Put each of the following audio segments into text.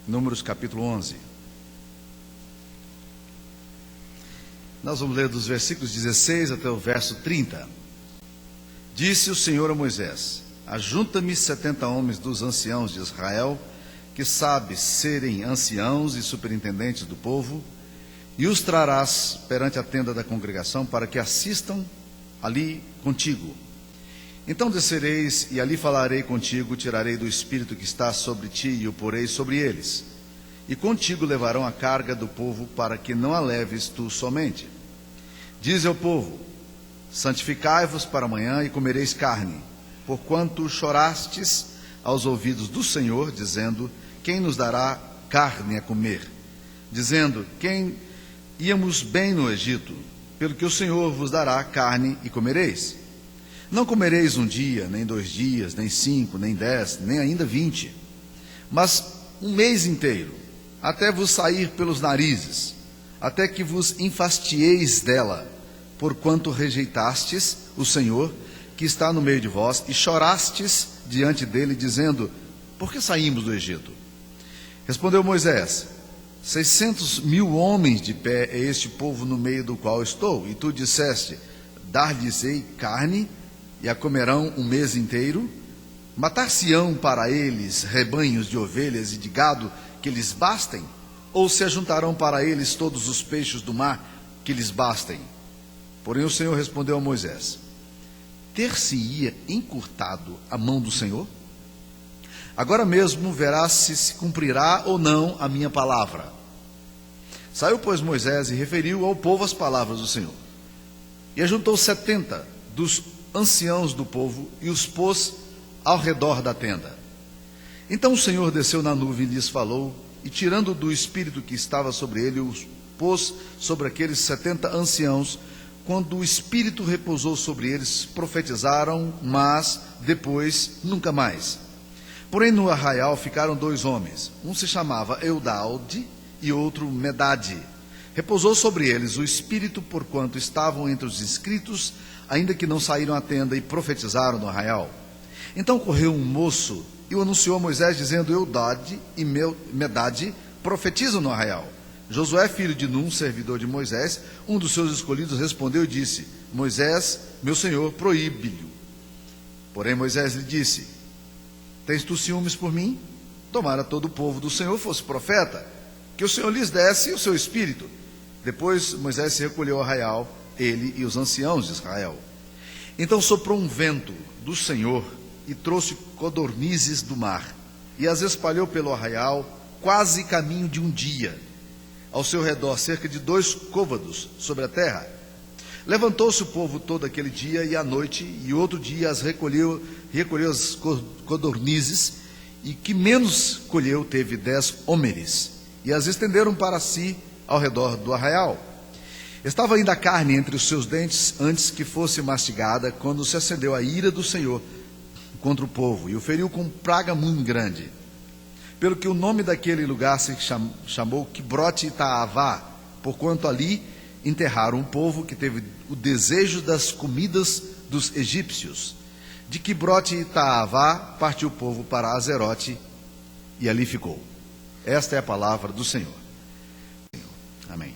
Números capítulo 11. Nós vamos ler dos versículos 16 até o verso 30. Disse o Senhor a Moisés: ajunta-me 70 homens dos anciãos de Israel, que sabes serem anciãos e superintendentes do povo, e os trarás perante a tenda da congregação, para que assistam ali contigo. Então descereis, e ali falarei contigo, tirarei do espírito que está sobre ti, e o porei sobre eles. E contigo levarão a carga do povo, para que não a leves tu somente. Dize ao povo: santificai-vos para amanhã, e comereis carne, porquanto chorastes aos ouvidos do Senhor, dizendo: quem nos dará carne a comer? Dizendo: quem íamos bem no Egito, pelo que o Senhor vos dará carne e comereis. Não comereis um dia, nem 2 dias, nem 5, nem 10, nem ainda 20, mas um mês inteiro, até vos sair pelos narizes, até que vos enfastieis dela, porquanto rejeitastes o Senhor, que está no meio de vós, e chorastes diante dele, dizendo: por que saímos do Egito? Respondeu Moisés: 600.000 homens de pé é este povo no meio do qual estou, e tu disseste: dar-lhes-ei carne, e a comerão um mês inteiro? Matar-se-ão para eles rebanhos de ovelhas e de gado que lhes bastem? Ou se ajuntarão para eles todos os peixes do mar que lhes bastem? Porém o Senhor respondeu a Moisés: ter-se-ia encurtado a mão do Senhor? Agora mesmo verás se cumprirá ou não a minha palavra. Saiu, pois, Moisés e referiu ao povo as palavras do Senhor. E ajuntou 70 dos anciãos do povo e os pôs ao redor da tenda. Então o Senhor desceu na nuvem e lhes falou, e tirando do espírito que estava sobre ele, os pôs sobre aqueles 70 anciãos. Quando o espírito repousou sobre eles, profetizaram, mas depois nunca mais. Porém no arraial ficaram 2 homens, um se chamava Eudalde e outro Medade. Repousou sobre eles o espírito, porquanto estavam entre os inscritos, ainda que não saíram à tenda, e profetizaram no arraial. Então correu um moço e o anunciou a Moisés, dizendo: Eudade e Medade profetizam no arraial. Josué, filho de Num, servidor de Moisés, um dos seus escolhidos, respondeu e disse: Moisés, meu senhor, proíbe-lhe. Porém Moisés lhe disse: tens tu ciúmes por mim? Tomara todo o povo do Senhor fosse profeta, que o Senhor lhes desse o seu espírito. Depois Moisés se recolheu ao arraial, ele e os anciãos de Israel. Então soprou um vento do Senhor e trouxe codornizes do mar, e as espalhou pelo arraial, quase caminho de um dia. Ao seu redor, cerca de 2 côvados sobre a terra. Levantou-se o povo todo aquele dia e à noite, e outro dia as recolheu as codornizes, e que menos colheu teve 10 homeres, e as estenderam para si ao redor do arraial. Estava ainda a carne entre os seus dentes, antes que fosse mastigada, quando se acendeu a ira do Senhor contra o povo, e o feriu com praga muito grande. Pelo que o nome daquele lugar se chamou Quibrote Itaavá, porquanto ali enterraram um povo que teve o desejo das comidas dos egípcios. De Quibrote Itaavá partiu o povo para Azerote, e ali ficou. Esta é a palavra do Senhor. Amém.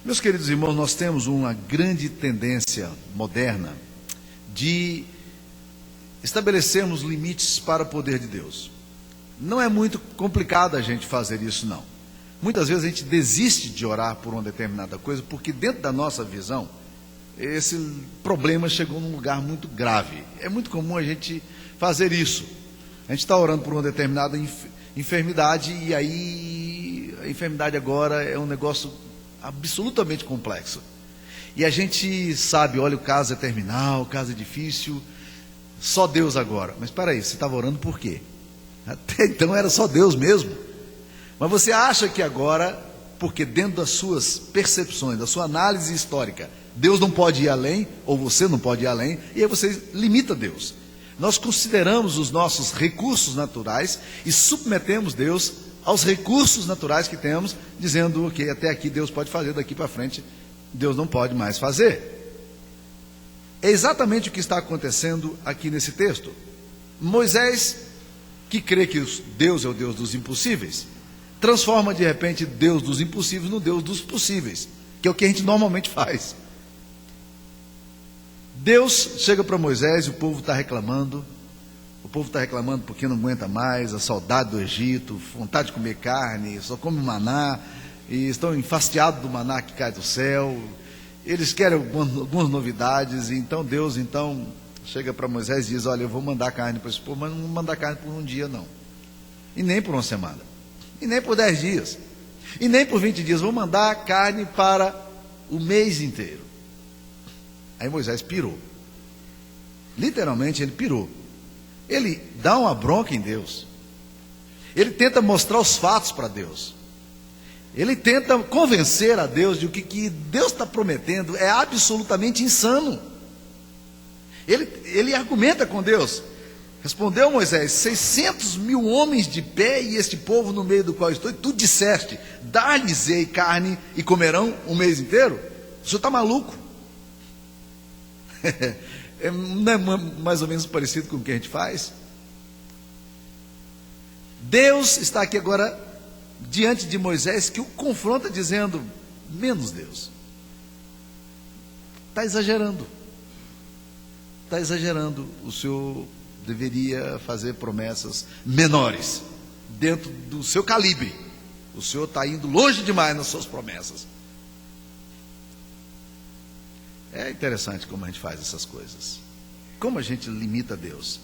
Meus queridos irmãos, nós temos uma grande tendência moderna de estabelecermos limites para o poder de Deus. Não é muito complicado a gente fazer isso, não. Muitas vezes a gente desiste de orar por uma determinada coisa, porque dentro da nossa visão, esse problema chegou num lugar muito grave. É muito comum a gente fazer isso. A gente está orando por uma determinada enfermidade, e aí a enfermidade agora é um negócio absolutamente complexo. E a gente sabe, olha, o caso é terminal, o caso é difícil, só Deus agora. Mas espera aí, você estava orando por quê? Até então era só Deus mesmo. Mas você acha que agora, porque dentro das suas percepções, da sua análise histórica, Deus não pode ir além, ou você não pode ir além, e aí você limita Deus. Nós consideramos os nossos recursos naturais e submetemos Deus aos recursos naturais que temos, dizendo que até aqui Deus pode fazer, daqui para frente Deus não pode mais fazer. É exatamente o que está acontecendo aqui nesse texto. Moisés, que crê que Deus é o Deus dos impossíveis, transforma de repente Deus dos impossíveis no Deus dos possíveis, que é o que a gente normalmente faz. Deus chega para Moisés e o povo está reclamando. O povo está reclamando porque não aguenta mais, a saudade do Egito, vontade de comer carne, só come maná, e estão enfastiados do maná que cai do céu. Eles querem algumas novidades, e então Deus chega para Moisés e diz: olha, eu vou mandar carne para esse povo, mas não vou mandar carne por um dia não, e nem por uma semana, e nem por 10 dias, e nem por 20 dias, vou mandar carne para o mês inteiro. Aí Moisés pirou, literalmente ele pirou. Ele dá uma bronca em Deus, ele tenta mostrar os fatos para Deus, ele tenta convencer a Deus de que Deus está prometendo é absolutamente insano. Ele argumenta com Deus. Respondeu Moisés: 600 mil homens de pé e este povo no meio do qual estou, e tu disseste: dar-lhes-ei carne e comerão um mês inteiro? O senhor está maluco? Não é mais ou menos parecido com o que a gente faz? Deus está aqui agora diante de Moisés, que o confronta dizendo: menos Deus, está exagerando, o senhor deveria fazer promessas menores, dentro do seu calibre, o senhor está indo longe demais nas suas promessas. É interessante como a gente faz essas coisas, como a gente limita Deus.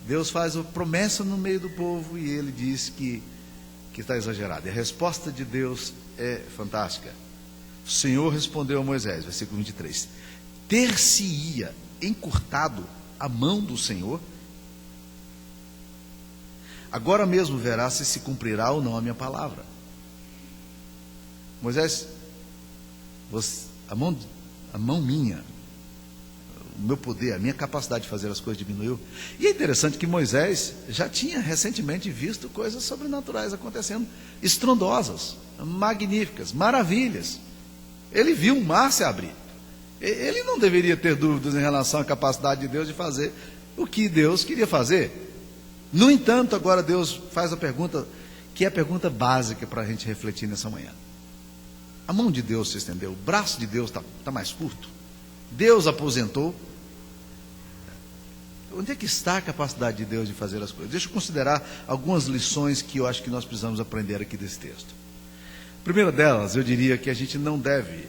Deus faz a promessa no meio do povo e ele diz que está exagerado. E a resposta de Deus é fantástica. O Senhor respondeu a Moisés, versículo 23: ter-se-ia encurtado a mão do Senhor? Agora mesmo verá se cumprirá ou não a minha palavra. Moisés, a mão minha, o meu poder, a minha capacidade de fazer as coisas diminuiu. E é interessante que Moisés já tinha recentemente visto coisas sobrenaturais acontecendo, estrondosas, magníficas, maravilhas. Ele viu um mar se abrir. Ele não deveria ter dúvidas em relação à capacidade de Deus de fazer o que Deus queria fazer. No entanto, agora Deus faz a pergunta, que é a pergunta básica para a gente refletir nessa manhã. A mão de Deus se estendeu, o braço de Deus está mais curto, Deus aposentou. Onde é que está a capacidade de Deus de fazer as coisas? Deixa eu considerar algumas lições que eu acho que nós precisamos aprender aqui desse texto. A primeira delas, eu diria que a gente não deve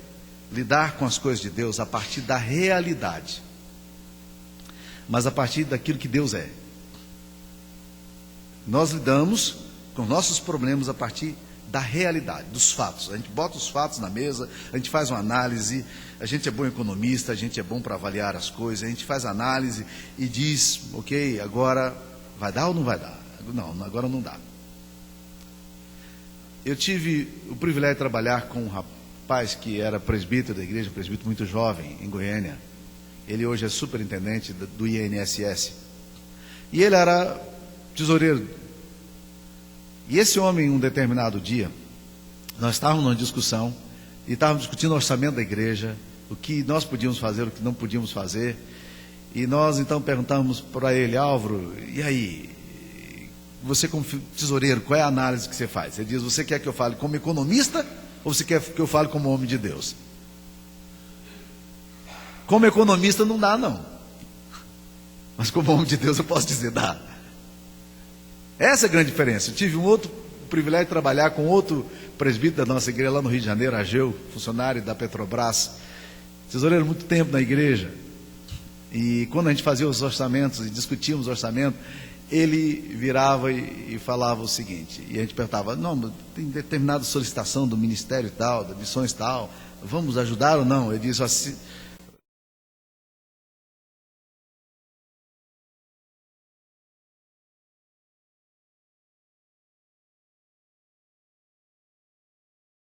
lidar com as coisas de Deus a partir da realidade, mas a partir daquilo que Deus é. Nós lidamos com nossos problemas a partir da realidade, dos fatos. A gente bota os fatos na mesa, a gente faz uma análise, a gente é bom economista, a gente é bom para avaliar as coisas, a gente faz análise e diz: ok, agora vai dar ou não vai dar? Não, agora não dá. Eu tive o privilégio de trabalhar com um rapaz que era presbítero da igreja, presbítero muito jovem, em Goiânia. Ele hoje é superintendente do INSS. E ele era tesoureiro. E esse homem, um determinado dia, nós estávamos numa discussão, e estávamos discutindo o orçamento da igreja, o que nós podíamos fazer, o que não podíamos fazer, e nós então perguntamos para ele: Álvaro, e aí, você como tesoureiro, qual é a análise que você faz? Ele diz: você quer que eu fale como economista, ou você quer que eu fale como homem de Deus? Como economista não dá não, mas como homem de Deus eu posso dizer dá. Essa é a grande diferença. Eu tive um outro privilégio de trabalhar com outro presbítero da nossa igreja lá no Rio de Janeiro, Ageu, funcionário da Petrobras, tesoureiro muito tempo na igreja. E quando a gente fazia os orçamentos e discutíamos o orçamento, ele virava e falava o seguinte, e a gente perguntava: não, tem determinada solicitação do ministério tal, da missões tal, vamos ajudar ou não? Ele disse assim: